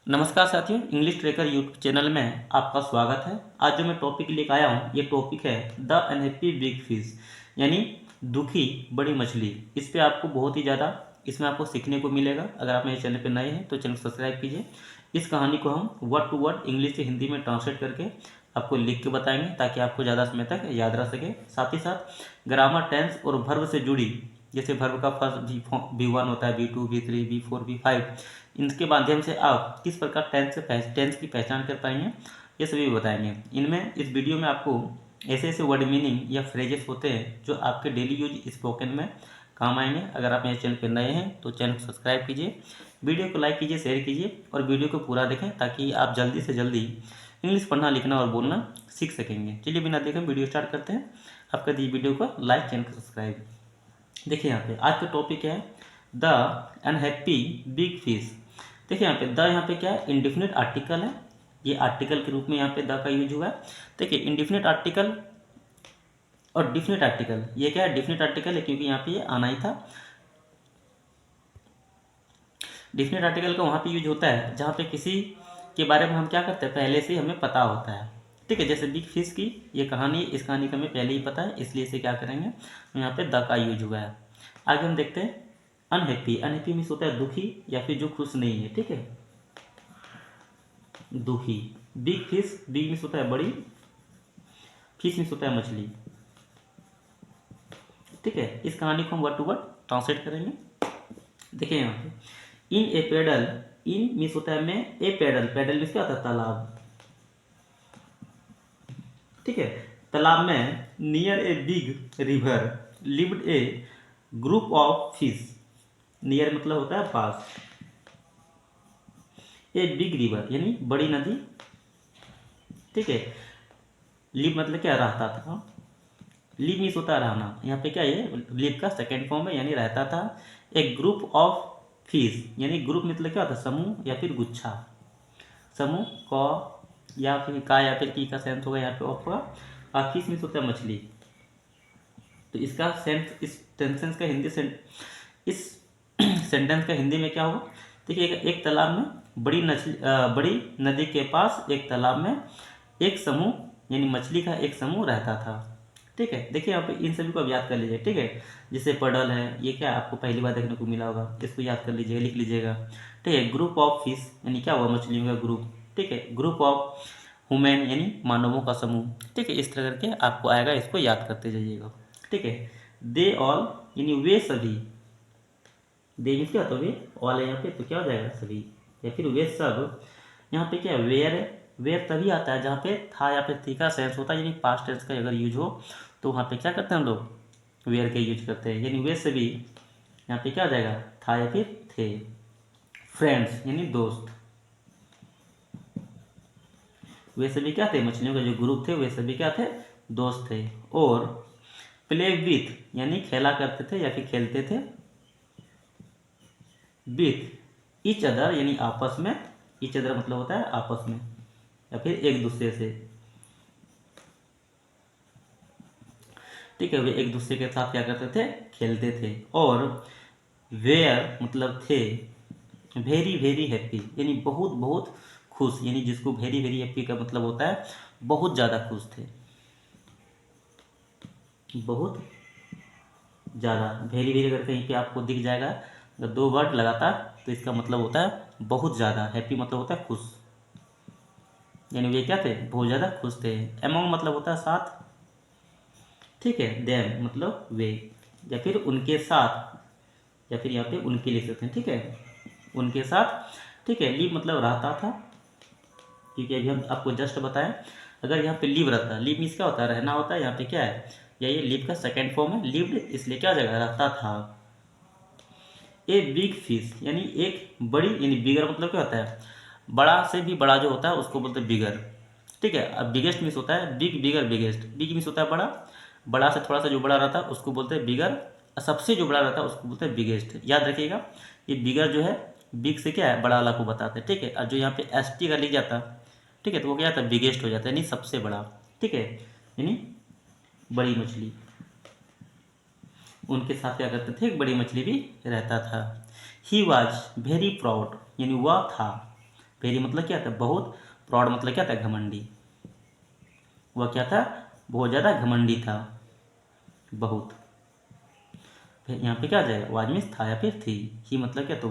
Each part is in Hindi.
नमस्कार साथियों, इंग्लिश ट्रेकर यूट्यूब चैनल में आपका स्वागत है। आज जो मैं टॉपिक लेकर आया हूँ, ये टॉपिक है द अनहैप्पी बिग फिश, यानी दुखी बड़ी मछली। इस पे आपको बहुत ही ज़्यादा इसमें आपको सीखने को मिलेगा। अगर आप मेरे चैनल पर नए हैं तो चैनल को सब्सक्राइब कीजिए। इस कहानी को हम वर्ड टू वर्ड इंग्लिश से हिंदी में ट्रांसलेट करके आपको लिख के बताएंगे ताकि आपको ज़्यादा समय तक याद रह सके। साथ ही साथ ग्रामर, टेंस और वर्ब से जुड़ी, जैसे वर्ब का फर्स्ट V1 होता है, V2, V3, V4, V5, इनके माध्यम से आप किस प्रकार टेंस की पहचान कर पाएंगे, ये सभी बताएंगे। इनमें इस वीडियो में आपको ऐसे ऐसे वर्ड मीनिंग या फ्रेजेस होते हैं जो आपके डेली यूज स्पोकन में काम आएंगे। अगर आप मेरे चैनल पर नए हैं तो चैनल को सब्सक्राइब कीजिए, वीडियो को लाइक कीजिए, शेयर कीजिए और वीडियो को पूरा देखें ताकि आप जल्दी से जल्दी इंग्लिश पढ़ना, लिखना और बोलना सीख सकेंगे। चलिए बिना देखें वीडियो स्टार्ट करते हैं। आप कर दीजिए वीडियो को लाइक, चैनल को सब्सक्राइब। देखिए यहाँ पे आज का टॉपिक है द अनहैप्पी बिग फिश। देखिए यहाँ पे द, यहाँ पे क्या है, इंडिफिनिट आर्टिकल है। ये आर्टिकल के रूप में यहाँ पे द का यूज हुआ है। देखिए इंडिफिनिट आर्टिकल और डिफिनिट आर्टिकल, ये क्या है, डिफिनिट आर्टिकल है क्योंकि यहाँ पे ये आना ही था। डिफिनिट आर्टिकल का वहाँ पे यूज होता है जहाँ पे किसी के बारे में हम क्या करते हैं, पहले से हमें पता होता है। ठीक है, जैसे बिग फिश की ये कहानी, इस कहानी का हमें पहले ही पता है, इसलिए इसे क्या करेंगे, यहाँ पे द का यूज हुआ है। आगे हम देखते हैं अनहैप्पी। अनहैप्पी मीन्स होता है दुखी या फिर जो खुश नहीं है। ठीक है, दुखी। बिग फिश, बिग मीन्स होता है बड़ी, फिश मीन्स होता है मछली। ठीक है, इस कहानी को हम वर्ड टू वर्ड ट्रांसलेट करेंगे। देखिए यहाँ पे इन ए पेडल, इन मीन्स होता है में, ए पेडल, पेडल मीन्स क्या होता है, तालाब। ठीक है, तालाब में near a big river lived A group of fish. Near मतलब होता है पास, ए बिग रिवर यानी बड़ी नदी। ठीक है, लिव मतलब क्या, रहता था। लिव मीन्स होता है रहना, यहाँ पे क्या है, लिव का सेकेंड फॉर्म है यानी रहता था। एक ग्रुप ऑफ फिश यानी ग्रुप मतलब क्या होता है, समूह या फिर गुच्छा। समूह क या फिर का या फिर की का सेंस होगा यहाँ पे ऑफ होगा, और फिश मीन्स होता है मछली। तो इसका सेंस, इस सेंटेंस का हिंदी इस सेंटेंस का हिंदी में क्या होगा। देखिए एक तालाब में बड़ी नदी के पास एक तालाब में एक समूह यानी मछली का एक समूह रहता था। ठीक है, देखिए यहाँ पे इन सभी को आप याद कर लीजिए। ठीक है, जैसे पडल है, ये क्या आपको पहली बार देखने को मिला होगा, इसको याद कर लीजिएगा, लिख लीजिएगा। ठीक है, ग्रुप ऑफ फिश यानी क्या हुआ, मछलियों का ग्रुप। ठीक है, ग्रुप ऑफ हुमैन यानी मानवों का समूह। ठीक है, इस तरह करके आपको आएगा, इसको याद करते जाइएगा। ठीक है, दे ऑल यानी वे सभी, दे मीन्स क्या होता है, वे ऑल है यहाँ पे, तो क्या हो जाएगा, सभी या फिर वे सब। यहाँ पे क्या है, वेयर है। वेयर तभी आता है जहाँ पे था या फिर थी का सेंस होता है, यानी पास्ट टेंस का अगर यूज हो तो वहाँ पे क्या करते हैं हम लोग, वेयर का यूज करते हैं। यानी वे सभी, यहाँ पे क्या हो जाएगा, था या फिर थे। फ्रेंड्स यानी दोस्त, वे सभी क्या थे, मछलियों का जो ग्रुप थे वे सभी क्या थे, दोस्त थे। और प्ले विथ यानी खेला करते थे या फिर खेलते थे। विथ ईच अदर यानी आपस में, ईच अदर मतलब होता है आपस में या फिर एक दूसरे से। ठीक है, वे एक दूसरे के साथ क्या करते थे, खेलते थे। और वेयर मतलब थे, वेरी वेरी हैप्पी यानी बहुत बहुत खुश, यानी जिसको वेरी वेरी हैप्पी का मतलब होता है बहुत ज़्यादा खुश थे, बहुत ज़्यादा। वेरी वेरी अगर कहीं पे आपको दिख जाएगा, अगर दो वर्ड लगातार, तो इसका मतलब होता है बहुत ज़्यादा। हैप्पी मतलब होता है खुश, यानी वे क्या थे, बहुत ज़्यादा खुश थे। एमोंग मतलब होता है साथ। ठीक है, देम मतलब वे या फिर उनके साथ, या फिर यहाँ पे उनके लिख सकते हैं। ठीक है, उनके साथ। ठीक है, लीव मतलब रहता था, क्योंकि अभी हम आपको जस्ट बताएं, अगर यहाँ पे लीव रहता है, लीव मीन्स क्या होता है, रहना होता है। यहाँ पे क्या है, या ये लीव का सेकेंड फॉर्म है, लिव्ड, इसलिए क्या हो जाएगा, रहता था। ए बिग फिश यानी एक बड़ी, यानी बिगर मतलब क्या होता है, बड़ा से भी बड़ा जो होता है उसको बोलते हैं बिगर। ठीक है, अब बिगेस्ट मीन्स होता है बिग, बिगर, बिगेस्ट। बिग मीन्स होता है बड़ा, बड़ा से थोड़ा सा जो बड़ा रहता है उसको बोलते हैं बिगर, और सबसे जो बड़ा रहता है उसको बोलते हैं बिगेस्ट। याद रखिएगा, ये बिगर जो है बिग से क्या है, बड़ा वाला को बताते हैं। ठीक है, और जो यहाँ पे एस टी का लिख जाता है, ठीक है, तो वो क्या जाता है, बिगेस्ट हो जाता है, यानी सबसे बड़ा। ठीक है, यानी बड़ी मछली। उनके साथ क्या करते थे, एक बड़ी मछली भी रहता था। ही वॉज वेरी प्राउड यानी वह था वेरी मतलब क्या था, बहुत। प्राउड मतलब क्या था, घमंडी। वह क्या था, बहुत ज़्यादा घमंडी था, बहुत। फिर यहाँ पे क्या आ जाएगा, वाज मीन्स था या फिर थी। ही मतलब क्या, तो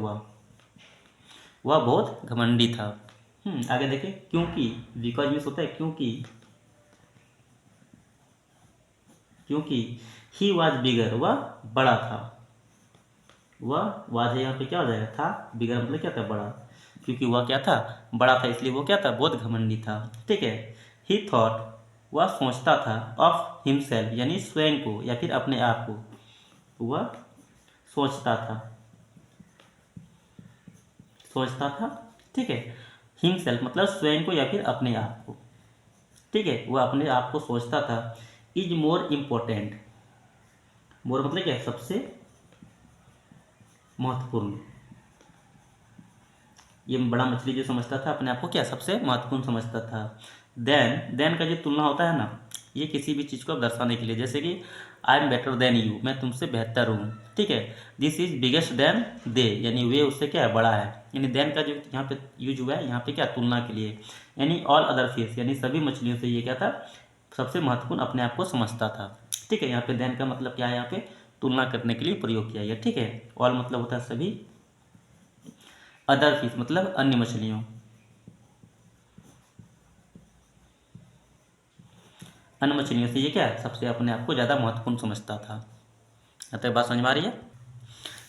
वह बहुत घमंडी था। आगे देखें, क्योंकि, बिकॉज मीन्स होता है क्योंकि। क्योंकि ही वॉज बिगर, वह बड़ा था। वह वाज है, यहाँ पे क्या हो जाएगा, था। बिगर मतलब क्या था, बड़ा। क्योंकि वह क्या था, बड़ा था, इसलिए वो क्या था, बहुत घमंडी था। ठीक है। ही थॉट, वह सोचता था, ऑफ हिमसेल्फ यानी स्वयं को या फिर अपने आप को। वह सोचता था, सोचता था। ठीक है। हिमसेल्फ मतलब स्वयं को या फिर अपने आप को। ठीक है, वह अपने आप को सोचता था। इज मोर इम्पोर्टेंट, मोर मतलब क्या है, सबसे महत्वपूर्ण। ये बड़ा मछली जो समझता था अपने आप को क्या, सबसे महत्वपूर्ण समझता था। देन का जो तुलना होता है ना, ये किसी भी चीज़ को दर्शाने के लिए, जैसे कि I am better than you, मैं तुमसे बेहतर हूँ। ठीक है। This is biggest than they, यानी वे उससे क्या है, बड़ा है। यानी देन का जो यहाँ पे यूज हुआ है, यहाँ पे क्या, तुलना के लिए। यानी ऑल अदर फिश, यानी सभी मछलियों से ये क्या था, सबसे महत्वपूर्ण अपने आप को समझता था। ठीक है। यहाँ पे देन का मतलब क्या है, यहाँ पे तुलना करने के लिए प्रयोग किया गया। ठीक है। ऑल मतलब होता है सभी, अदर फिश मतलब अन्य मछलियों, अन्य मछलियों से ये क्या है, सबसे अपने आप को ज़्यादा महत्वपूर्ण समझता था। यहाँ तक बात समझ में आ रही है।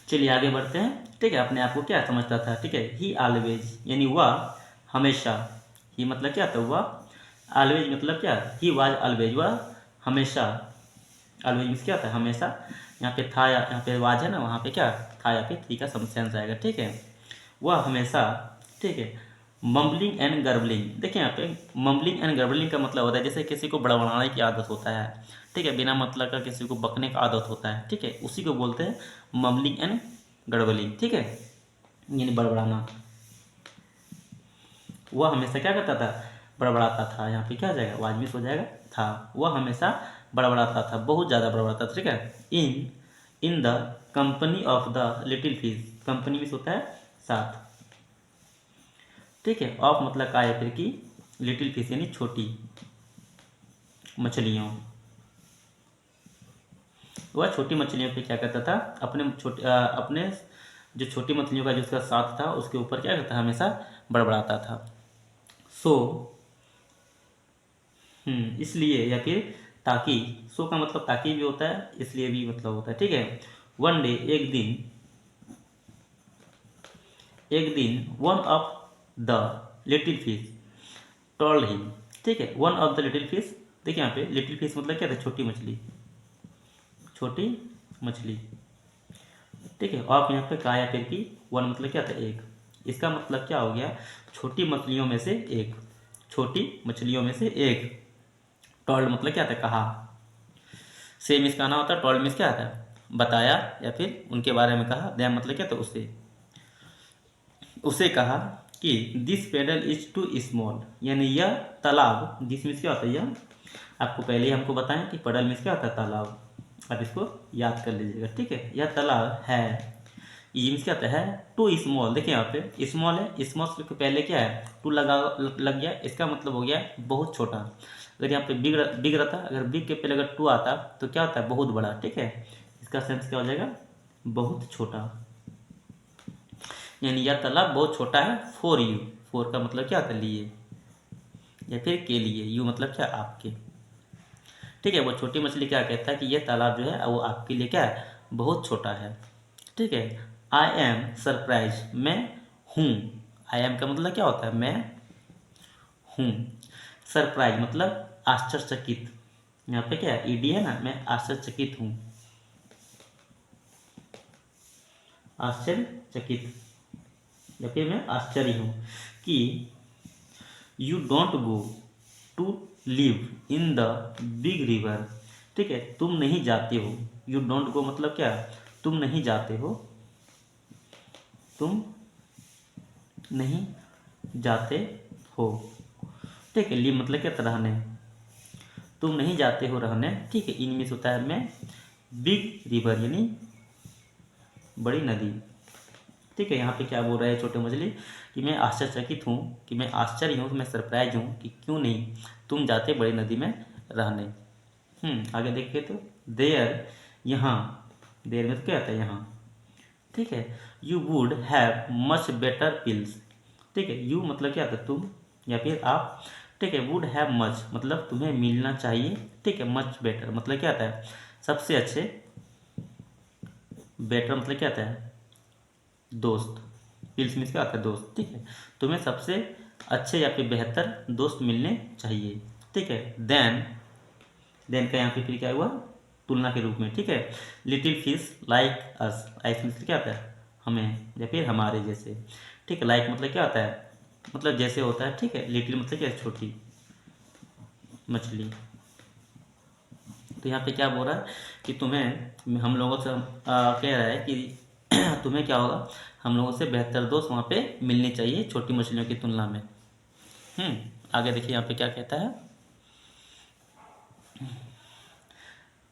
चलिए आगे बढ़ते हैं। ठीक है। अपने आप को क्या समझता था। ठीक है। ही ऑलवेज यानी वह हमेशा। ही मतलब क्या था, वह। ऑलवेज मतलब क्या, ही वाज ऑलवेज, वह हमेशा। ऑलवेज मीन्स क्या था, हमेशा। यहाँ पे था या यहाँ पे वाज है ना, वहाँ पे क्या था या फिर थी का सेंस आएगा। ठीक है। वह हमेशा। ठीक है। मम्बलिंग एंड गर्बलिंग, देखिए यहाँ पे मम्बलिंग एंड गर्बलिंग का मतलब होता है जैसे किसी को बड़बड़ाने की आदत होता है। ठीक है। बिना मतलब का किसी को बकने का आदत होता है। ठीक है। उसी को बोलते हैं मम्बलिंग एंड गड़बलिंग। ठीक है। यानी बड़बड़ाना। वह हमेशा क्या करता था, बड़बड़ाता था। यहाँ पे क्या हो जाएगा, वाजमिस हो जाएगा, था। वह हमेशा बड़बड़ाता था, बहुत ज़्यादा बड़बड़ाता था। ठीक है। In the company of the little fish, company में होता है साथ। ठीक है। ऑफ मतलब का या फिर की, लिटिल फिश यानी छोटी मछलियों। वह छोटी मछलियों पे क्या करता था, अपने जो छोटी मछलियों का जो उसका साथ था उसके ऊपर क्या करता था, हमेशा बड़बड़ाता था। सो इसलिए या फिर ताकि, सो का मतलब ताकि भी होता है, इसलिए भी मतलब होता है। ठीक है। वन डे एक दिन one of the little fish told him. ठीक है। One of the little fish, देखिए यहाँ पे लिटिल फिश मतलब क्या था, छोटी मछली, छोटी मछली। ठीक है। ऑफ यहाँ पे का या फिर की, वन मतलब क्या था, एक। इसका मतलब क्या हो गया, छोटी मछलियों में से एक, छोटी मछलियों में से एक। टोल्ड मतलब क्या था, कहा। सेम इसका ना होता है, टोल्ड मीन्स क्या था, बताया या फिर उनके बारे में कहा। देम मतलब क्या था, उसे, उसे कहा कि this puddle is too small, यानी यह तालाब, दिस मीन्स क्या होता है, यह आपको पहले ही हमको बताएं कि पेडल मीन्स क्या होता है, तालाब। आप इसको याद कर लीजिएगा। ठीक है। यह तालाब है, ये मीन्स क्या होता है, टू स्मॉल। देखिए यहाँ पे स्मॉल है, स्मॉल के पहले क्या है, टू लग गया, इसका मतलब हो गया बहुत छोटा। अगर यहाँ पे बिग बिग रहता, अगर बिग के पहले अगर टू आता तो क्या होता है, बहुत बड़ा। ठीक है। इसका सेंस क्या हो जाएगा, बहुत छोटा। यानी यह तालाब बहुत छोटा है, फॉर यू। फॉर का मतलब क्या होता है, लिए या फिर के लिए। यू मतलब क्या, आपके। ठीक है। वो छोटी मछली क्या कहता है कि यह तालाब जो है वो आपके लिए क्या है, बहुत छोटा है। ठीक है। आई एम सरप्राइज, मैं हूँ। आई एम का मतलब क्या होता है, मैं हूँ। सरप्राइज मतलब आश्चर्यचकित। यहाँ पे क्या है, ईडी है ना, मैं आश्चर्यचकित हूँ, आश्चर्यचकित या फिर मैं आश्चर्य हूँ कि you don't go to live in the big river. ठीक है। तुम नहीं जाते हो, यू डोंट गो मतलब क्या, तुम नहीं जाते हो, तुम नहीं जाते हो। ठीक है। लिव मतलब क्या, रहने, तुम नहीं जाते हो रहने। ठीक है। इनमें से होता है मैं, बिग रिवर यानी बड़ी नदी। ठीक है, यहाँ पे क्या बोल रहा है छोटे मछली कि मैं आश्चर्यचकित हूँ, कि मैं आश्चर्य हूँ, मैं सरप्राइज हूँ कि क्यों नहीं तुम जाते बड़ी नदी में रहने। आगे देखिए तो देयर, यहाँ, देयर में तो क्या आता है यहाँ, ठीक है। You would have much better pills, ठीक है। यू मतलब क्या आता है तुम या फिर आप, ठीक है। वुड हैव मच मतलब तुम्हें मिलना चाहिए, ठीक है। मच बेटर मतलब क्या आता है सबसे अच्छे, बेटर मतलब क्या आता है दोस्त, पिल्स मीन्स क्या आता है दोस्त, ठीक है। तुम्हें सबसे अच्छे या फिर बेहतर दोस्त मिलने चाहिए, ठीक है। देन का यहाँ पे फिर क्या हुआ तुलना के रूप में, ठीक है। Little fish like us, like means क्या आता है हमें या फिर हमारे जैसे, ठीक है। लाइक मतलब क्या आता है मतलब जैसे होता है, ठीक है। लिटिल मतलब क्या है छोटी मछली। तो यहाँ पे क्या बोल रहा है कि तुम्हें हम लोगों से कह रहा है कि तुम्हें क्या होगा हम लोगों से बेहतर दोस्त वहाँ पे मिलने चाहिए छोटी मछलियों की तुलना में। आगे देखिए यहाँ पे क्या कहता है,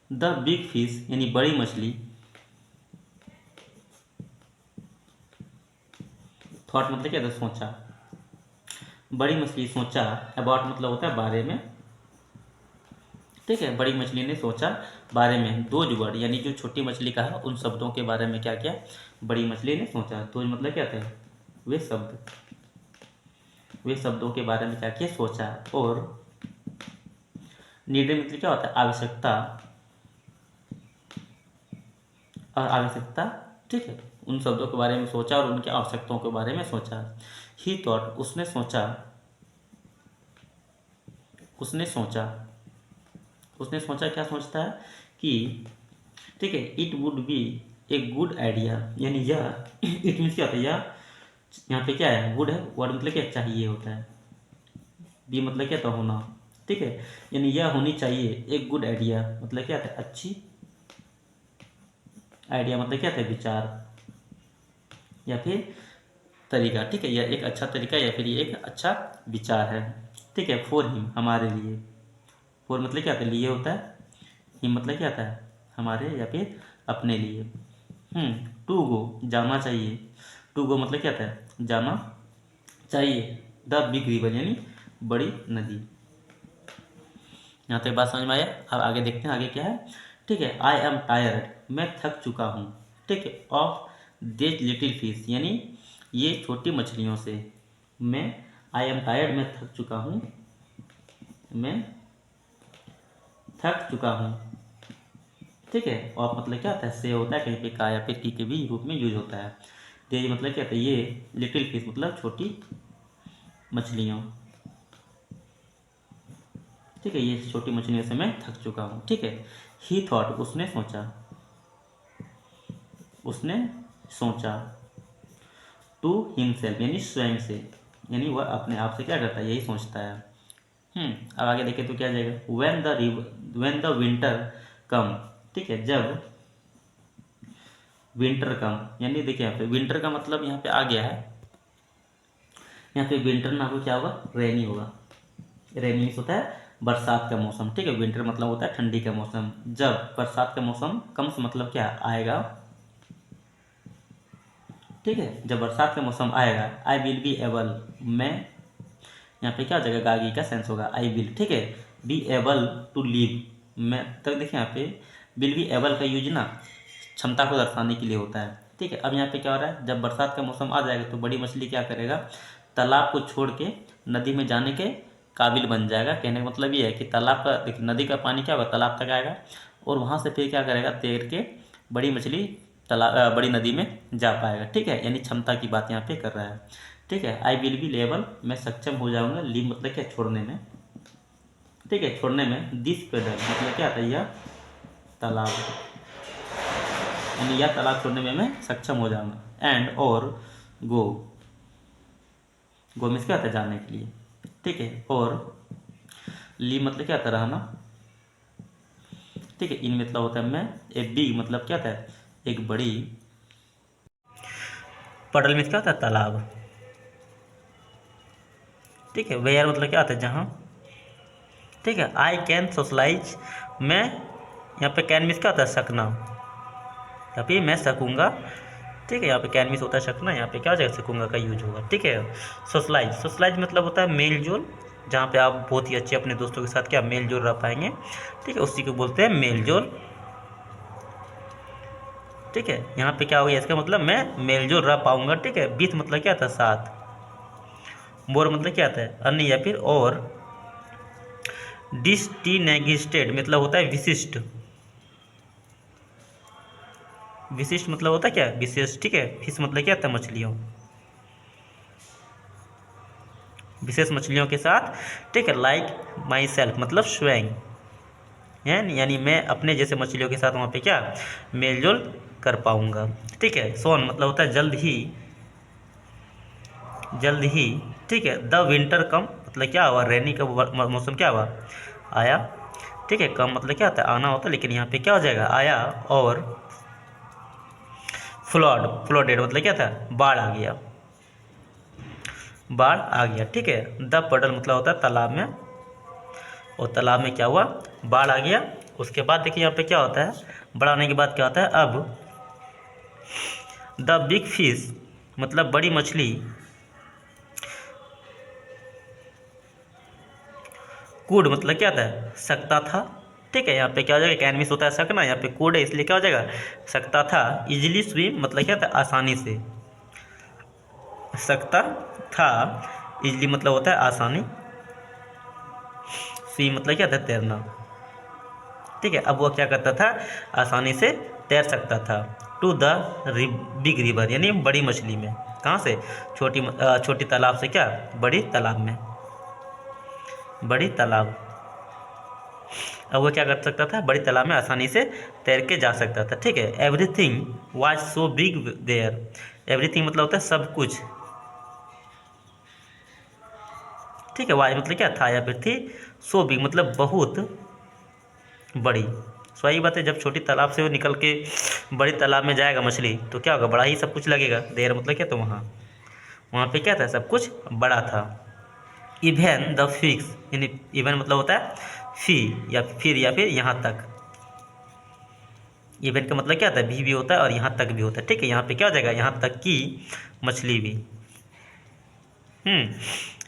द बिग फिश यानी बड़ी मछली, थॉट मतलब क्या था सोचा, बड़ी मछली सोचा, अबाउट मतलब होता है बारे में, ठीक है। बड़ी मछली ने सोचा बारे में, दोज वर्ड यानी जो छोटी मछली का है उन शब्दों के बारे में क्या क्या बड़ी मछली ने सोचा। दोज मतलब क्या था वे शब्द, वे शब्दों के बारे में क्या किया सोचा। और नीडेड मतलब क्या होता है आवश्यकता, और आवश्यकता, ठीक है। उन शब्दों के बारे में सोचा और उनकी आवश्यकताओं के बारे में सोचा। ही थॉट उसने सोचा, उसने सोचा, उसने सोचा क्या सोचता है कि, ठीक है। It would be a good idea यानी यह इट मीन्स क्या होता है यह, यहाँ पे क्या है वुड है, वर्ड मतलब क्या चाहिए होता है, बी मतलब क्या था होना, ठीक है। यानी यह होनी चाहिए एक गुड आइडिया मतलब क्या था अच्छी, आइडिया मतलब क्या था विचार या फिर तरीका, ठीक है। यह एक अच्छा तरीका या फिर ये एक अच्छा विचार है, ठीक है। फॉर हिम हमारे लिए, फॉर मतलब क्या था लिए होता है, हिम मतलब क्या था हमारे या फिर अपने लिए। टू गो जाना चाहिए, टू गो मतलब क्या था जाना चाहिए, द बिग रिवर यानी बड़ी नदी। यहाँ तक बात समझ में आया। अब आगे देखते हैं आगे क्या है, ठीक है। आई एम टायर्ड मैं थक चुका हूँ, ठीक है। ऑफ दिस लिटिल फिश यानी ये छोटी मछलियों से, मैं आई एम टायर्ड मैं थक चुका हूँ, मैं थक चुका हूँ, ठीक है। ऑफ मतलब क्या होता है से होता है कहीं पे का या फिर की के भी रूप में यूज होता है। ये मतलब क्या होता है ये लिटिल फिश मतलब छोटी मछलियों, ठीक है। ये छोटी मछलियों से मैं थक चुका हूँ, ठीक है। ही थॉट उसने सोचा, उसने सोचा, टू हिमसेल्फ यानी स्वयं से, यानी वह अपने आप से क्या करता है यही सोचता है। अब आगे देखें तो क्या जाएगा व्हेन द विंटर कम, ठीक है। जब विंटर कम यानी देखिए यहाँ पे विंटर का मतलब यहाँ पे आ गया है, यहाँ पे विंटर ना हो क्या होगा रेनी होगा, रेनी मीन्स होता है बरसात का मौसम, ठीक है। विंटर मतलब होता है ठंडी का मौसम। जब बरसात का मौसम कम से मतलब क्या आएगा, ठीक है। जब बरसात का मौसम आएगा आई विल बी एबल मैं, यहाँ पे क्या हो जाएगा गागी का सेंस होगा आई विल, ठीक है। बी एबल टू लिव मैं, तक देखिए यहाँ पे विल बी एबल का यूज ना क्षमता को दर्शाने के लिए होता है, ठीक है। अब यहाँ पे क्या हो रहा है जब बरसात का मौसम आ जाएगा तो बड़ी मछली क्या करेगा तालाब को छोड़ के नदी में जाने के काबिल बन जाएगा। कहने का मतलब ये है कि तालाब का देखिए नदी का पानी क्या होगा तालाब तक आएगा और वहाँ से फिर क्या करेगा तैर के बड़ी मछली तालाब बड़ी नदी में जा पाएगा, ठीक है। यानी क्षमता की बात यहाँ पे कर रहा है, ठीक है। आई विल बी लेबल मैं सक्षम हो जाऊंगा, लीव मतलब क्या छोड़ने में, ठीक है। छोड़ने में दिस पेडल मतलब क्या आता है यह तालाब, यानी यह तालाब छोड़ने में मैं सक्षम हो जाऊंगा। एंड और गो, गो मीन्स क्या आता है जाने के लिए, ठीक है। और लीव मतलब क्या आता है रहना, ठीक है। इन मतलब होता है मैं, ए बिग मतलब क्या था एक बड़ी, पडल मीन्स क्या होता है तालाब, ठीक है। वेयर मतलब क्या होता है जहाँ, ठीक है। आई कैन सोशलाइज मैं, यहाँ पे कैन मीन्स क्या होता है सकना, या फिर मैं सकूँगा ठीक है, यहाँ पे कैन मीन्स होता है सकना, यहाँ पे क्या हो जाएगा सकूंगा का यूज होगा। ठीक है, सोशलाइज, सोशलाइज मतलब होता है मेल जोल, जहाँ पे आप बहुत ही अच्छे अपने दोस्तों के साथ क्या मेल जोल रह पाएंगे। ठीक है, उसी को बोलते हैं मेल जोल। ठीक है, यहाँ पे क्या हो गया, इसका मतलब मैं मेल जोल रह पाऊंगा। ठीक है, विथ मतलब क्या था साथ, मोर मतलब क्या आता है अन्य या फिर और, डिस्टिंग्विश्ड मतलब होता है विशिष्ट, विशिष्ट मतलब होता है क्या विशेष। ठीक है, फिश मतलब क्या था मछलियों, विशेष मछलियों के साथ। ठीक है, लाइक माई सेल्फ मतलब स्वयं, यानी मैं अपने जैसे मछलियों के साथ वहाँ पे क्या मेल जोल कर पाऊँगा। ठीक है, सोन मतलब होता है जल्द ही, जल्द ही। ठीक है, द विंटर कम मतलब क्या हुआ, रेनी का मौसम क्या हुआ आया। ठीक है, कम मतलब क्या होता है आना होता है, लेकिन यहाँ पे क्या हो जाएगा आया। और फ्लड, फ्लडेड मतलब क्या था बाढ़ आ गया, बाढ़ आ गया। ठीक है, द पडल मतलब होता है तालाब में, और तालाब में क्या हुआ बाढ़ आ गया। उसके बाद देखिए यहाँ पे क्या होता है, बाढ़ आने के बाद क्या होता है अब, द बिग फिश मतलब बड़ी मछली, कूड मतलब क्या था सकता था। ठीक है, यहाँ पे क्या हो जाएगा कैन मीन्स होता है सकना, यहाँ पे कूड है इसलिए क्या हो जाएगा सकता था। इजिली स्विम मतलब क्या था आसानी से, सकता था, इजली मतलब होता है आसानी, स्विम मतलब क्या था तैरना। ठीक है, अब वो क्या करता था आसानी से तैर सकता था। टू द बिग रिवर यानी बड़ी मछली में, कहाँ से छोटी तालाब से क्या बड़ी तालाब में, बड़ी तालाब। अब वो क्या कर सकता था बड़ी तालाब में आसानी से तैर के जा सकता था। ठीक है, everything was so big there, everything मतलब होता है सब कुछ। ठीक है, वाज मतलब क्या था या फिर थी, सो बिग मतलब बहुत बड़ी। सही बात है, जब छोटी तालाब से वो निकल के बड़ी तालाब में जाएगा मछली तो क्या होगा बड़ा ही सब कुछ लगेगा। देयर मतलब क्या तो वहाँ, वहाँ पे क्या था सब कुछ बड़ा था। इवन द फिक्स यानी इवन मतलब होता है फी या फिर यहाँ तक, इवन का मतलब क्या होता है भी होता है और यहाँ तक भी होता है। ठीक है, यहाँ पे क्या हो जाएगा यहाँ तक की मछली भी।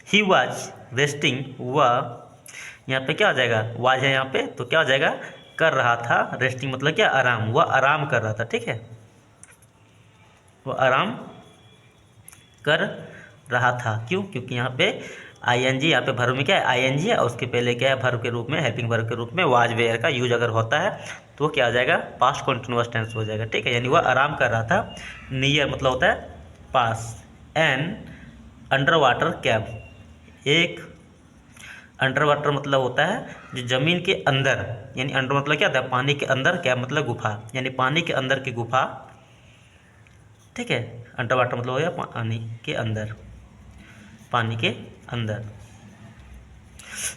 ही वाज रेस्टिंग, वह यहाँ पे क्या हो जाएगा वाज है यहाँ पे तो क्या हो जाएगा कर रहा था, रेस्टिंग मतलब क्या आराम, वह आराम कर रहा था। ठीक है, वह आराम कर रहा था, क्यों क्योंकि यहाँ पे आईएनजी, यहाँ पे वर्ब में क्या है आईएनजी है और उसके पहले क्या है वर्ब के रूप में हेल्पिंग वर्ब के रूप में वाज वेयर का यूज अगर होता है तो क्या आ जाएगा पास्ट कंटिन्यूअस टेंस हो जाएगा। ठीक है, यानी वह आराम कर रहा था। नियर मतलब होता है पास, एन अंडर वाटर कैब, एक अंडर वाटर मतलब होता है जो ज़मीन के अंदर, यानी अंडर मतलब क्या होता है पानी के अंदर, कैब मतलब गुफा यानी पानी के अंदर की गुफा। ठीक है, अंडर वाटर मतलब हो गया पानी के अंदर, पानी के अंदर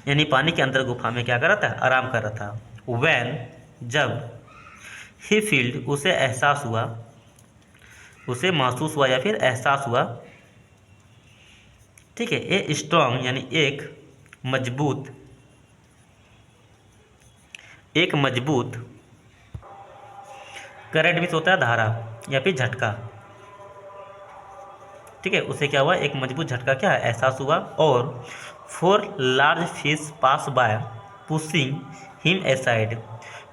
यानी पानी के अंदर गुफा में क्या कर रहा था आराम कर रहा था। वैन जब, ही फील्ड उसे एहसास हुआ, उसे महसूस हुआ या फिर एहसास हुआ। ठीक है, ए स्ट्रॉन्ग यानी एक मजबूत, एक मजबूत, करंट भी होता है धारा या फिर झटका। ठीक है, उसे क्या हुआ एक मजबूत झटका क्या एहसास हुआ। और 4 लार्ज फिश पास बाय पुशिंग हिम एसाइड,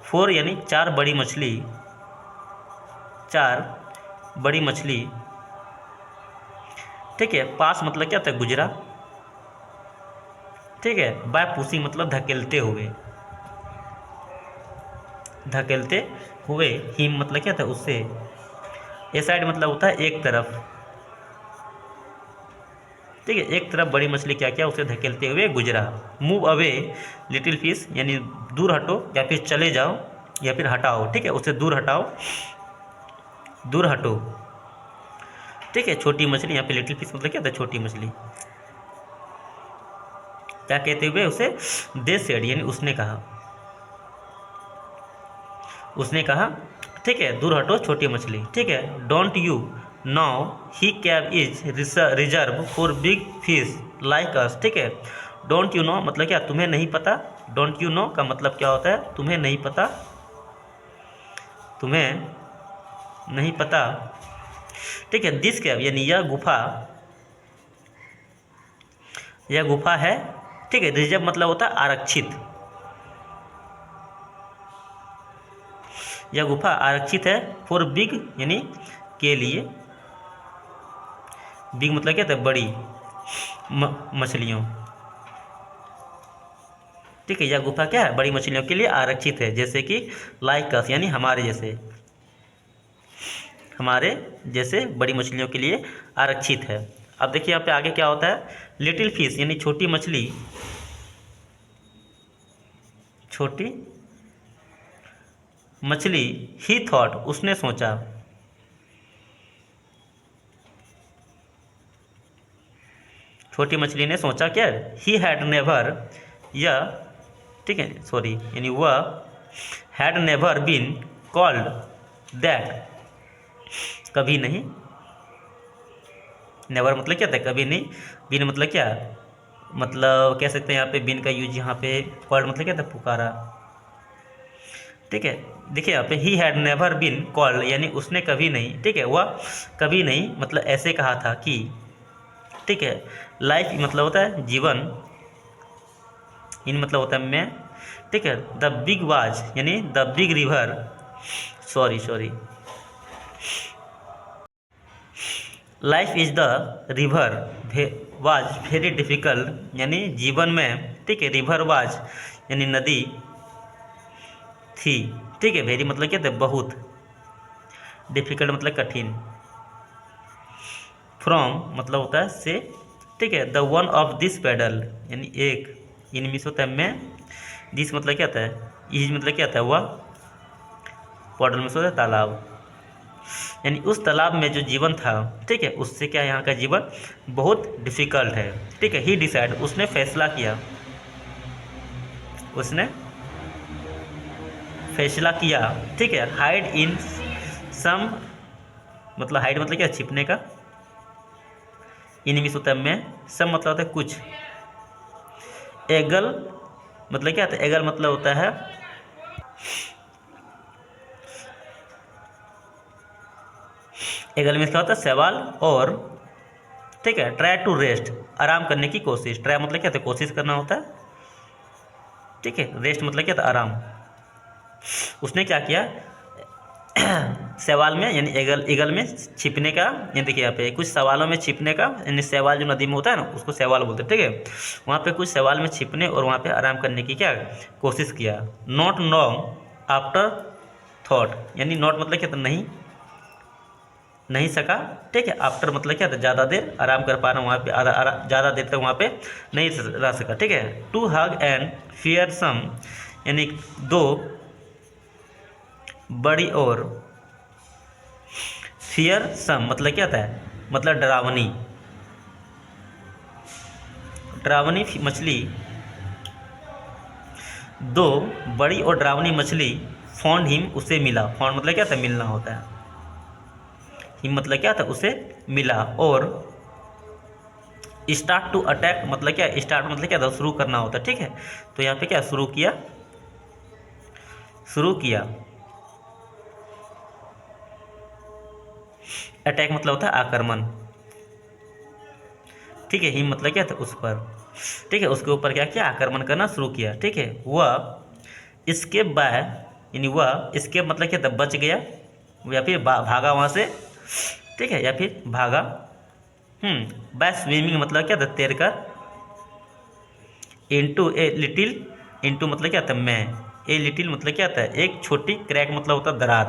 4 यानी 4 बड़ी मछली, 4 बड़ी मछली। ठीक है, पास मतलब क्या होता है गुजरा। ठीक है, बाय पुशिंग मतलब धकेलते हुए, धकेलते हुए, हिम मतलब क्या था उससे, ए साइड मतलब होता है एक तरफ। ठीक है, एक तरफ बड़ी मछली क्या किया उसे धकेलते हुए गुजरा। मूव अवे लिटिल फिश यानी दूर हटो या फिर चले जाओ या फिर हटाओ। ठीक है, उसे दूर हटाओ, दूर हटो। ठीक है, छोटी मछली यहाँ पे लिटिल फिश मतलब क्या था छोटी मछली। क्या कहते हुए उसे दे सेड यानी उसने कहा, उसने कहा। ठीक है, दूर हटो छोटी मछली। ठीक है, don't you now he cab is reserve for big fish like us. ठीक है, डोंट यू नो मतलब क्या तुम्हें नहीं पता, डोंट यू नो का मतलब क्या होता है तुम्हें नहीं पता, तुम्हें नहीं पता ठीक है। दिस केव यानी यह गुफा है, ठीक है। रिजर्व मतलब होता है आरक्षित, यह गुफा आरक्षित है फॉर बिग यानी के लिए, बिग मतलब क्या था बड़ी मछलियों, ठीक है। यह गुफा क्या है बड़ी मछलियों के लिए आरक्षित है, जैसे कि लाइक अस यानी हमारे जैसे बड़ी मछलियों के लिए आरक्षित है। अब देखिए यहाँ पे आगे क्या होता है, लिटिल फिश यानी छोटी मछली ही थॉट उसने सोचा, छोटी मछली ने सोचा क्या, ही हैड नेवर, यह ठीक है सॉरी यानी वह had never been called that, कभी नहीं, नेवर मतलब क्या था कभी नहीं, बिन मतलब क्या, मतलब कह सकते हैं यहाँ पे बिन का यूज यहाँ पे कॉल्ड मतलब क्या था पुकारा, ठीक है। देखिए यहाँ पे he had never been called यानी उसने कभी नहीं, ठीक है, वह कभी नहीं मतलब ऐसे कहा था कि, ठीक है। लाइफ मतलब होता है जीवन, इन मतलब होता है मैं, ठीक है। द बिग वाज यानी the big river, sorry life is the river was very difficult यानी जीवन में, ठीक है। रिवर वाज यानी नदी थी, ठीक है। वेरी मतलब क्या था बहुत, डिफ़िकल्ट मतलब कठिन, फ्रॉम मतलब होता है से, ठीक है। The one of this puddle यानी एक, इन मिस होता है मैं, दिस मतलब क्या होता है, इज मतलब क्या होता है वह, पॉडल में होता है तालाब, यानी उस तालाब में जो जीवन था, ठीक है, उससे क्या यहाँ का जीवन बहुत डिफ़िकल्ट है, ठीक है। ही डिसाइड उसने फैसला किया, ठीक है। हाइड इन सम मतलब हाइड मतलब क्या छिपने का, इन मिस होता है मैं, सम मतलब होता है कुछ, एगल मतलब क्या होता है, एगल मतलब होता है एगल में क्या होता है सवाल, और ठीक है ट्राई टू रेस्ट आराम करने की कोशिश, ट्राई मतलब क्या होता है कोशिश करना होता है, ठीक है। रेस्ट मतलब क्या था आराम, उसने क्या किया सवाल में यानी ईगल में छिपने का, यानी देखिए यहाँ पे कुछ सवालों में छिपने का, यानी सवाल जो नदी में होता है ना उसको सवाल बोलते हैं, ठीक है। वहाँ पे कुछ सवाल में छिपने और वहाँ पे आराम करने की क्या कोशिश किया। नॉट लॉन्ग आफ्टर थॉट यानी नॉट मतलब क्या था नहीं सका, ठीक है। आफ्टर मतलब क्या था ज़्यादा देर आराम कर पाना, वहाँ पे ज़्यादा देर तक वहाँ पे नहीं रह सका, ठीक है। टू हग एंड फियर सम यानी दो बड़ी और, फियर सम मतलब क्या था मतलब डरावनी मछली, दो बड़ी और डरावनी मछली फाउंड हिम उसे मिला, फाउंड मतलब क्या था मिलना होता है, हिम मतलब क्या था उसे मिला, और स्टार्ट टू अटैक मतलब क्या, स्टार्ट मतलब क्या था शुरू करना होता है, ठीक है। तो यहाँ पे क्या शुरू किया अटैक मतलब होता है आक्रमण, ठीक है। हिम मतलब क्या था उस पर, ठीक है, उसके ऊपर क्या किया आक्रमण करना शुरू किया, ठीक है। वह स्केप बाय यानी वह स्केप मतलब क्या था बच गया, या फिर भागा वहाँ से, ठीक है, या फिर भागा बाय स्विमिंग मतलब क्या था तैर कर, इनटू मतलब क्या था मैं, ए लिटिल मतलब क्या था एक छोटी, क्रैक मतलब होता दरार,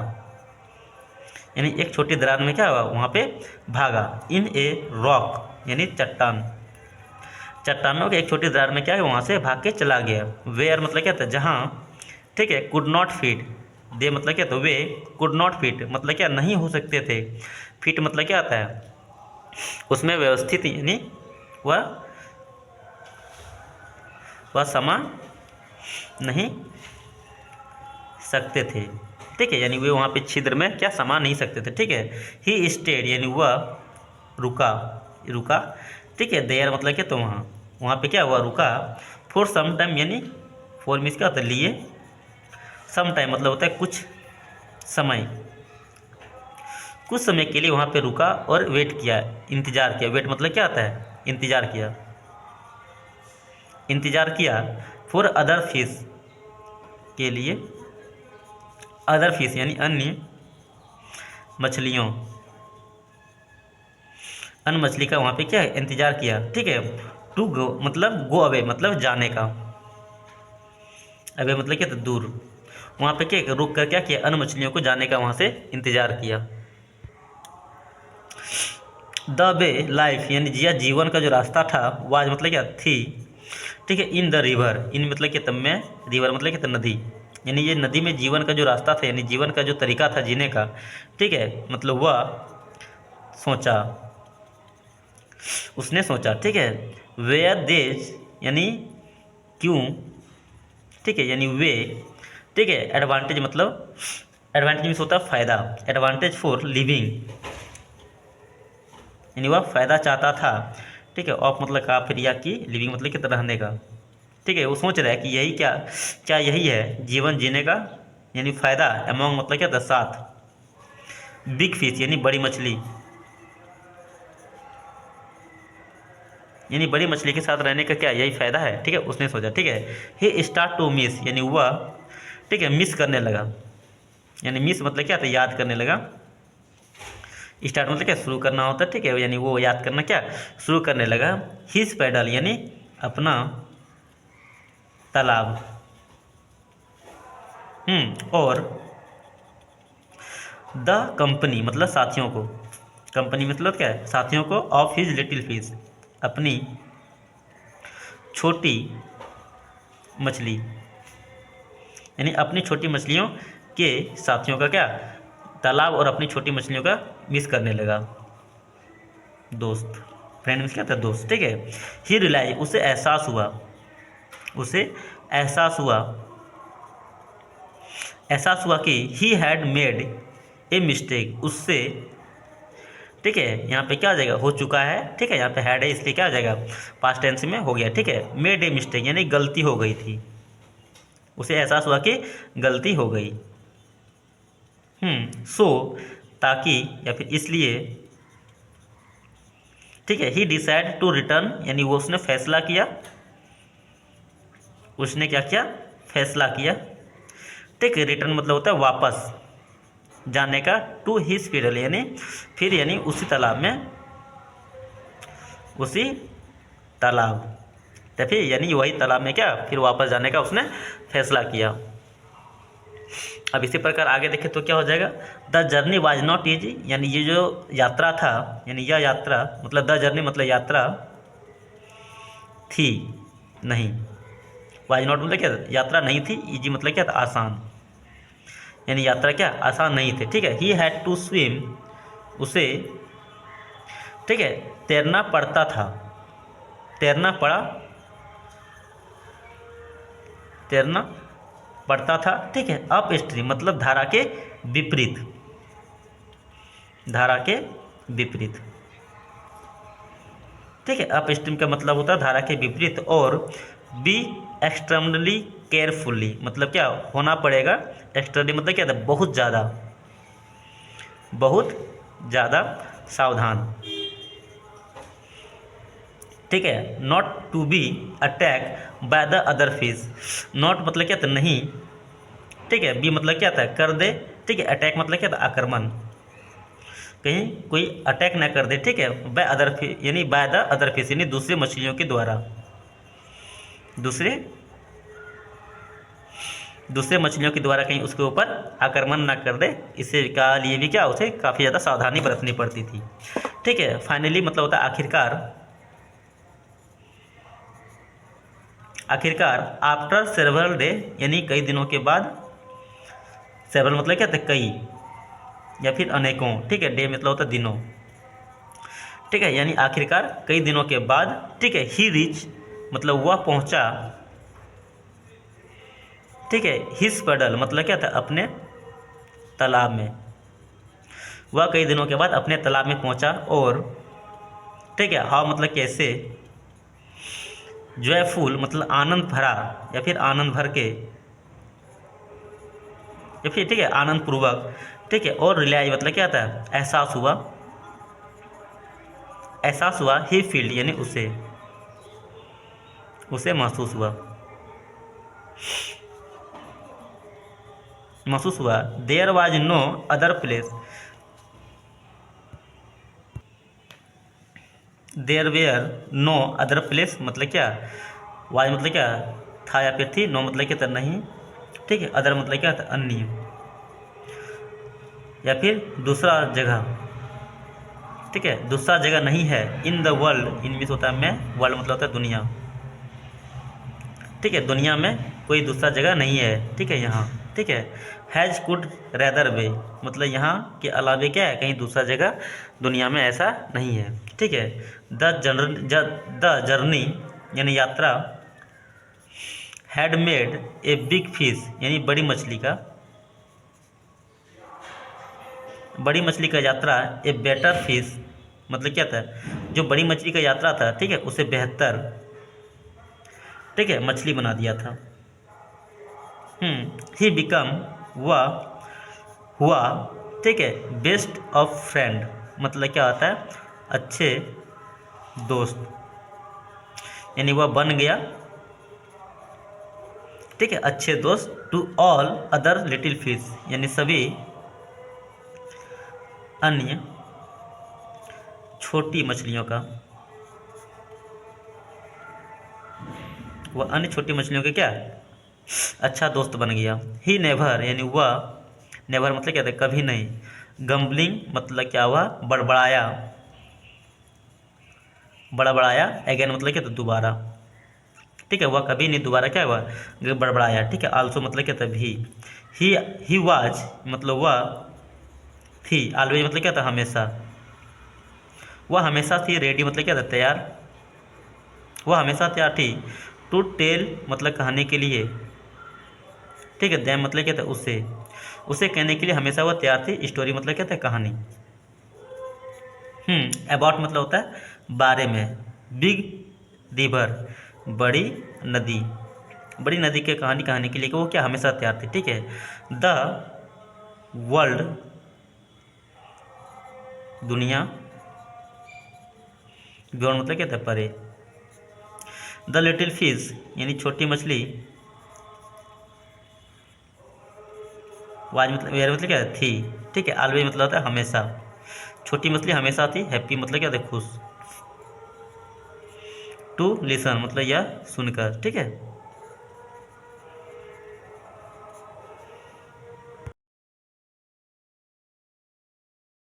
यानी एक छोटी दरार में क्या हुआ वहाँ पे भागा, इन ए रॉक यानी चट्टानों के एक छोटी दरार में क्या है वहाँ से भाग के चला गया। वेयर मतलब क्या था जहाँ, ठीक है। कुड नॉट फिट, दे मतलब क्या था वे कुड नॉट फिट मतलब क्या नहीं हो सकते थे, फिट मतलब क्या आता है उसमें व्यवस्थित यानी वह समा नहीं सकते थे, ठीक है। यानी वे वहाँ पे छिद्र में क्या समा नहीं सकते थे, ठीक है। ही स्टेड यानी वह रुका, ठीक है। देयर मतलब क्या तो वहाँ पे क्या हुआ रुका, फॉर सम टाइम यानी फॉर मीन्स क्या होता है लिए, सम टाइम मतलब होता है कुछ समय, कुछ समय के लिए वहाँ पे रुका और वेट किया, इंतज़ार किया। वेट मतलब क्या आता है? इंतज़ार किया। इंतज़ार किया फॉर अदर फिश, के लिए। अदर फिश यानी अन्य मछलियों, अन्य मछली का वहाँ पे क्या है? इंतज़ार किया। ठीक है। टू गो मतलब गो अवे मतलब जाने का। अवे मतलब क्या था? दूर। वहाँ पे क्या रुक कर क्या किया? अन्य मछलियों को जाने का वहाँ से इंतज़ार किया। द वे लाइफ यानी जिया जीवन का जो रास्ता था, वाज मतलब क्या थी। ठीक है। इन द रिवर, इन मतलब क्या तब में, रिवर मतलब क्या नदी, यानी ये नदी में जीवन का जो रास्ता था, यानी जीवन का जो तरीका था जीने का। ठीक है। मतलब वह सोचा, उसने सोचा। ठीक है। वेयर देज यानी क्यों। ठीक है। यानी वे। ठीक है। एडवांटेज मतलब, एडवांटेज मीन्स होता है फ़ायदा। एडवांटेज फॉर लिविंग यानी वह फ़ायदा चाहता था। ठीक है। ऑफ मतलब का, फिर या की, लिविंग मतलब कितना रहने का। ठीक है। वो सोच रहा है कि यही क्या, क्या यही है जीवन जीने का, यानी फ़ायदा। अमोंग मतलब क्या था? साथ। बिग फिश यानी बड़ी मछली, यानी बड़ी मछली के साथ रहने का क्या यही फ़ायदा है। ठीक है। उसने सोचा। ठीक है। ही स्टार्ट टू मिस यानी वह, ठीक है, मिस करने लगा। यानी मिस मतलब क्या था? याद करने लगा। स्टार्ट मतलब क्या? शुरू करना होता है। ठीक है। यानी वो याद करना क्या? शुरू करने लगा। हिज पैडल यानी अपना तालाब। और द कंपनी मतलब साथियों को, कंपनी मतलब क्या है? साथियों को। ऑफ हिज लिटिल फिश अपनी छोटी मछली, यानी अपनी छोटी मछलियों के साथियों का क्या? तालाब और अपनी छोटी मछलियों का मिस करने लगा। दोस्त, फ्रेंड मिस क्या था? दोस्त। ठीक है। ही रियलाइज उसे एहसास हुआ, उसे एहसास हुआ, एहसास हुआ कि he had made a mistake, उससे। ठीक है। यहाँ पे क्या आ जाएगा? हो चुका है। ठीक है। यहाँ पे हैड है इसलिए क्या आ जाएगा? पास्ट टेंस में हो गया। ठीक है। मेड ए मिस्टेक यानी गलती हो गई थी, उसे एहसास हुआ कि गलती हो गई। सो ताकि या फिर इसलिए। ठीक है। ही डिसाइड टू रिटर्न यानी वो उसने फैसला किया, उसने क्या किया? फैसला किया। ठीक है। रिटर्न मतलब होता है वापस जाने का। टू हिज फिडल यानी फिर, यानी उसी तालाब में, उसी तालाब, तो फिर यानी वही तालाब में क्या फिर वापस जाने का उसने फैसला किया। अब इसी प्रकार आगे देखें तो क्या हो जाएगा? The journey was not easy यानी ये जो यात्रा था, यानी यह यात्रा मतलब द जर्नी मतलब यात्रा थी नहीं। वाज नॉट मतलब क्या? यात्रा नहीं थी। ईजी मतलब क्या था? आसान। यानी यात्रा क्या? आसान नहीं थे। ठीक है। ही हैड टू स्विम, उसे, ठीक है, तैरना पड़ता था, तैरना पड़ा, तैरना पड़ता था। ठीक है। अप स्ट्रीम मतलब धारा के विपरीत, धारा के विपरीत। ठीक है। अप स्ट्रीम का मतलब होता है धारा के विपरीत। और बी एक्सट्रीमली केयरफुली मतलब क्या होना पड़ेगा? एक्सट्रीमली मतलब क्या था? बहुत ज़्यादा, बहुत ज़्यादा सावधान। ठीक है। Not to be attack by the other fish, not मतलब क्या था? नहीं। ठीक है। बी मतलब क्या था? कर दे। ठीक है। अटैक मतलब क्या था? आक्रमण, कहीं कोई अटैक ना कर दे। ठीक है। बाय अदर फिश यानी बाय द अदर फिश यानी दूसरे मछलियों के द्वारा, दूसरे दूसरे मछलियों के द्वारा कहीं उसके ऊपर आक्रमण ना कर दे। इससे का लिए भी क्या उसे काफ़ी ज़्यादा सावधानी बरतनी पड़ती थी। ठीक है। फाइनली मतलब होता है आखिरकार, आखिरकार। आफ्टर सेवरल डे यानी कई दिनों के बाद। सेवरल मतलब क्या था? कई या फिर अनेकों। ठीक है। डे मतलब होता है दिनों। ठीक है। यानी आखिरकार कई दिनों के बाद। ठीक है। ही रिच मतलब वह पहुंचा। ठीक है। हिस पडल मतलब क्या था? अपने तालाब में। वह कई दिनों के बाद अपने तालाब में पहुंचा। और ठीक है। हाउ मतलब कैसे। जॉयफुल मतलब आनंद भरा या फिर आनंद भर के, या फिर ठीक है आनंद पूर्वक। ठीक है। और रियलाइज मतलब क्या आता है, एहसास हुआ, एहसास हुआ, ही फील्ड यानी उसे, उसे महसूस हुआ, महसूस हुआ। There was no other place, there were no other place मतलब क्या, वाज मतलब क्या था या फिर थी, नो मतलब क्या था नहीं, ठीक है, अदर मतलब क्या था अन्य या फिर दूसरा जगह, ठीक है, दूसरा जगह नहीं है। In the world, in means होता है मैं, वर्ल्ड मतलब होता है दुनिया, ठीक है, दुनिया में कोई दूसरा जगह नहीं है, ठीक है, यहाँ, ठीक है। हैज कुड रैदर वे मतलब यहाँ के अलावे क्या है, कहीं दूसरा जगह दुनिया में ऐसा नहीं है, ठीक है। द जर्नी यानी यात्रा, had made a big fish यानी बड़ी मछली का, बड़ी मछली का यात्रा, ए बेटर फिश मतलब क्या था, जो बड़ी मछली का यात्रा था, ठीक है, उसे बेहतर, ठीक है, मछली बना दिया था। ही बिकम, वह हुआ, ठीक है, बेस्ट ऑफ फ्रेंड मतलब क्या होता है, अच्छे दोस्त, यानी वह बन गया, ठीक है, अच्छे दोस्त, to all other little fish यानी सभी अन्य छोटी मछलियों का, वह अन्य छोटी मछलियों के क्या अच्छा दोस्त बन गया। ही नेवर यानी वह, नेवर मतलब क्या था कभी नहीं, गम्बलिंग मतलब क्या हुआ बड़बड़ाया, बड़बड़ाया, अगेन मतलब क्या था दोबारा, ठीक है, वह कभी नहीं दोबारा क्या हुआ बड़बड़ाया, ठीक है। आल्सो मतलब क्या था भी, ही वाज मतलब वह थी, ऑलवेज मतलब क्या था हमेशा, वह हमेशा थी, रेडी मतलब क्या था तैयार, वह हमेशा तैयार थी, टू टेल मतलब कहने के लिए, ठीक है, दैम मतलब क्या था उसे, उसे कहने के लिए हमेशा वह तैयार थी, स्टोरी मतलब क्या था कहानी। अबाउट मतलब होता है बारे में, बिग रिवर बड़ी नदी, बड़ी नदी के कहानी कहने के लिए कि वो क्या हमेशा तैयार थी, ठीक है। द वर्ल्ड दुनिया, बियॉन्ड मतलब क्या था परे, द लिटिल फिश यानी छोटी मछली, वाज मतलब वेयर मतलब क्या थी, ठीक है, ऑलवेज मतलब होता है हमेशा, छोटी मछली हमेशा थी, हैप्पी मतलब क्या था खुश, टू लिसन मतलब यह सुनकर, ठीक है।